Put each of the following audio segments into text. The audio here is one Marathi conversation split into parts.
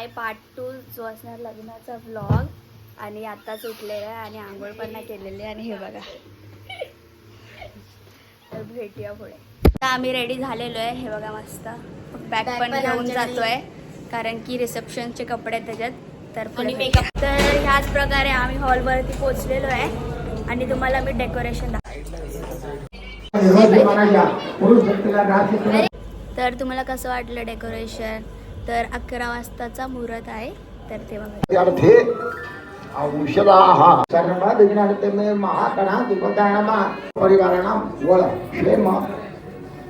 आहे पार्ट 2 जो असणार लग्नाचा व्लॉग. आणि आताच उठलेला आहे आणि आंघोळ पण नाही केलेली आहे. आणि हे बघा, तर भेटूया पुढे. आता आम्ही रेडी झालेलो आहे. हे बघा मस्त बॅग पण घेऊन जातोय कारण की रिसेप्शनचे कपडे त्याच्यात. तर मेकअप तर ह्याच प्रकारे आम्ही हॉलवरती पोहोचलेलो आहे आणि तुम्हाला मी डेकोरेशन तर तुम्हाला कसं वाटलं डेकोरेशन. तर 11 वाजताचा मुहूर्त आहे. तर तेव्हा औषधाः सर्वविघ्नहर्तमे महागणाधिपतये परिवाराणां वळ क्षेम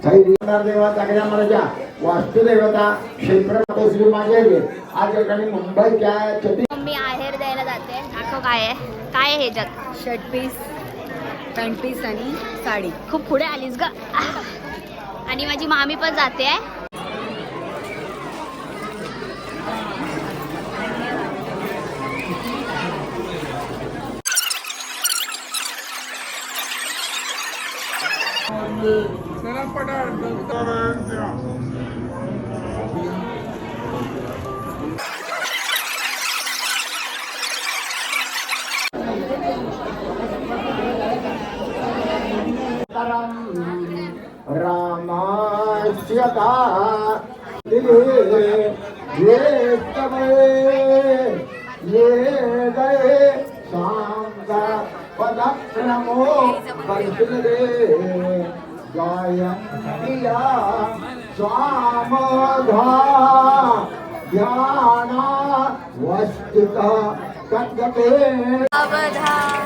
धैर्य देवता गजामराजा वास्तुदेवता क्षेत्र श्री माझे आज ठिकाणी मुंबईच्या मी आहेर द्यायला जाते. दाखव काय आहे. काय आहे ह्याच्यात. शर्ट पीस, पॅन्ट पीस आणि साडी. खूप पुढे आलीस ग. आणि माझी मामी पण जाते आहे. रामास्यता दिले ये तवे ये गए सांगा पदक्रमो वर्षिले गायन्तिया स्वामधा ध्याना वस्तिका कद्यते अवधान.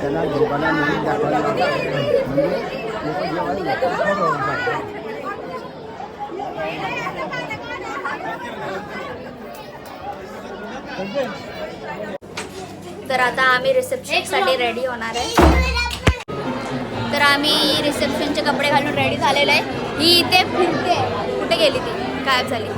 त्याला दोघांना मिळून दाखवायला तर आता आम्ही रिसेप्शनसाठी रेडी होणार आहे. तर आम्ही रिसेप्शनचे कपडे घालून रेडी झालेले आहे. ही इथे फिरते. कुठे गेली ती. गायब झाली.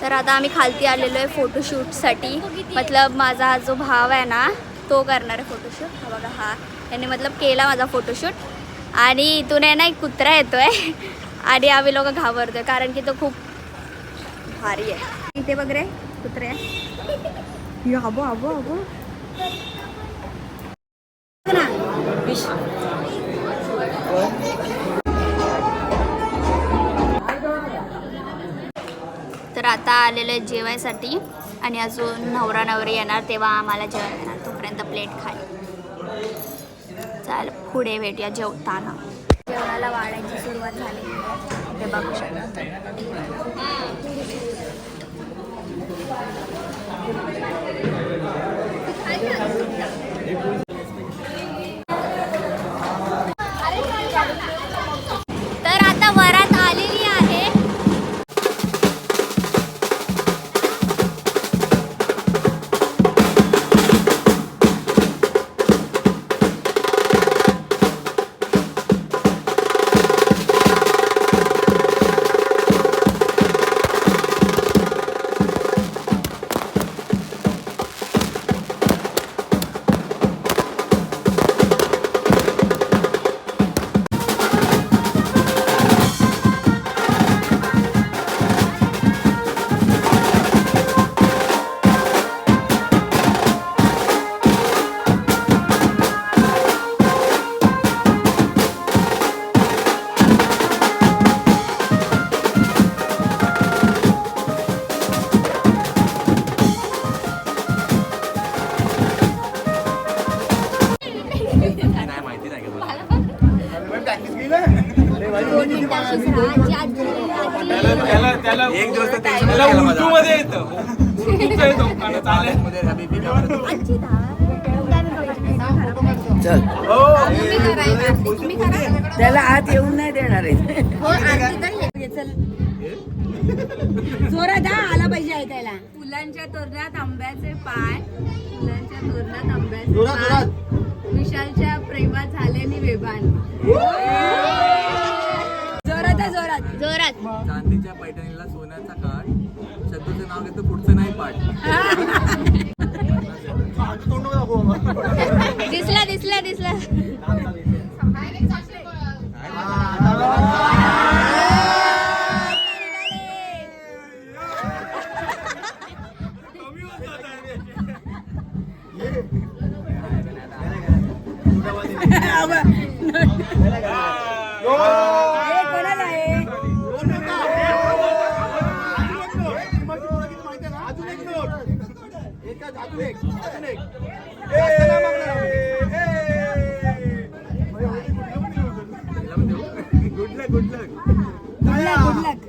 तर आता आम्ही खालती आलेलो आहे फोटोशूटसाठी. मतलब माझा जो भाव आहे ना तो करणार आहे फोटोशूट. हा बघा, हा याने मतलब केला माझा फोटोशूट. आणि इथून आहे ना एक कुत्रा येतोय आणि आम्ही लोक घाबरतोय कारण की तो खूप भारी आहे. इथे बघ रे कुत्रे. आबो आबो आबो. तर आता आलेलं आहे जेवायसाठी आणि अजून नवरा नवरी येणार तेव्हा आम्हाला जेवण येणार. तोपर्यंत प्लेट खाली. चाल पुढे भेटूया जेवताना. जेवणाला वाढायची सुरुवात झाली ते बघू शकता. तर आता वरात आलेली आहे. अशीच राहा. आजी आजी एक दिवस त्याला उर्दू मध्ये येतं चालेल आजी राहा. चल तुम्ही करा. त्याला आत येऊन नाही देणार आहे हो आरती तर चल जोरात हा आला पाहिजे ऐकायला. फुलांच्या तोरणात आंब्याचे पाय, फुलांच्या तोरणात आंब्याचे पाय, विशालच्या प्रेमात झालेली वेबान. जोरात आहे, जोरात. जोरात. चांदीच्या पैठणीला सोन्याचा काठ, शत्रूचं नाव घेतो पुढचं नाही पाठ. दिसला दिसला दिसला. हे कोणाला आहे? गुड लक गुड लक. Good luck, good luck.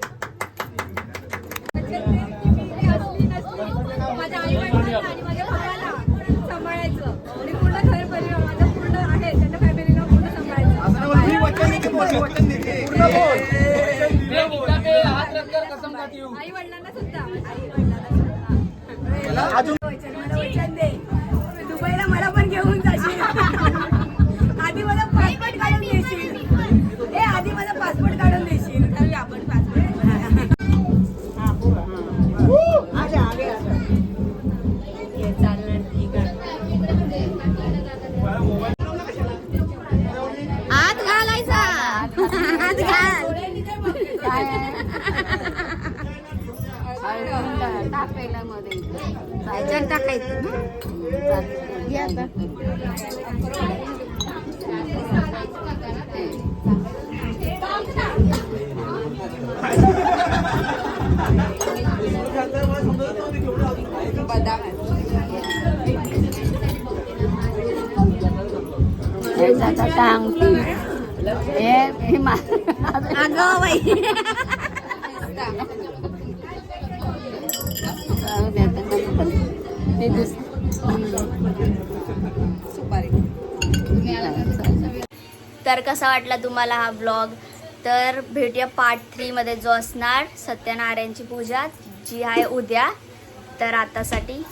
माझ्या आई वडिलांना आणि माझ्या भावाला सांभाळायचं आणि पूर्ण घर परिवार माझं पूर्ण आहे त्यांच्या फॅमिलीला पूर्ण सांभाळायचं. आई वडिलांना सुद्धा मला वचन दे. दुबईला मला पण घेऊन जाशील. आधी मला पासपोर्ट काढून देशील. आधी मला पासपोर्ट काढून देशील. तर आपण पासपोर्ट आत घालायचा. आत घाल. टाकायला मध्ये ह्याच्यात टाकायचं. घे आता. अगं बाई. तर कसा वाटला तुम्हाला हा ब्लॉग? तर भेटूया पार्ट 3 मध्ये जो असणार सत्यनारायणची पूजा जी आहे उद्या. तर आतासाठी